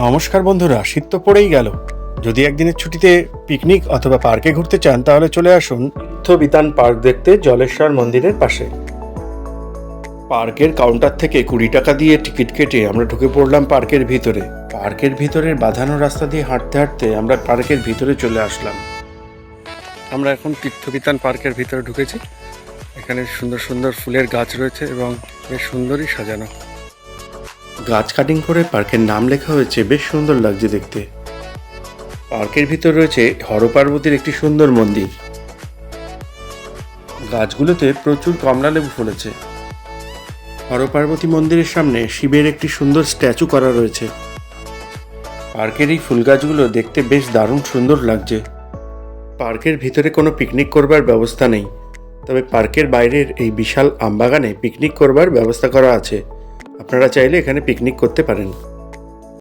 নমস্কার বন্ধুরা, শীত তো পড়েই গেল। যদি একদিনের ছুটিতে পিকনিক অথবা পার্কে ঘুরতে চান তাহলে চলে আসুন তীর্থবিতান পার্ক দেখতে জলেশ্বর মন্দিরের পাশে। পার্কের কাউন্টার থেকে 20 টাকা দিয়ে টিকিট কেটে আমরা ঢুকে পড়লাম পার্কের ভিতরে। পার্কের ভিতরের বাঁধানো রাস্তা দিয়ে হাঁটতে হাঁটতে আমরা পার্কের ভিতরে চলে আসলাম। আমরা এখন তীর্থবিতান পার্কের ভিতরে ঢুকেছি। এখানে সুন্দর সুন্দর ফুলের গাছ রয়েছে এবং বেশ সুন্দরই সাজানো। গাছ কাটিং করে পার্কের নাম লেখা হয়েছে, বেশ সুন্দর লাগছে দেখতে। পার্কের ভিতর রয়েছে হরপার্বতীর একটি সুন্দর মন্দির। গাছগুলোতে প্রচুর কমলা লেবু ফলেছে। হরপার্বতী মন্দিরের সামনে শিবের একটি সুন্দর স্ট্যাচু করা রয়েছে। পার্কের এই ফুল গাছগুলো দেখতে বেশ দারুণ সুন্দর লাগছে। পার্কের ভিতরে কোনো পিকনিক করবার ব্যবস্থা নেই, তবে পার্কের বাইরের এই বিশাল আমবাগানে পিকনিক করবার ব্যবস্থা করা আছে। আপনারা চাইলে এখানে পিকনিক করতে পারেন।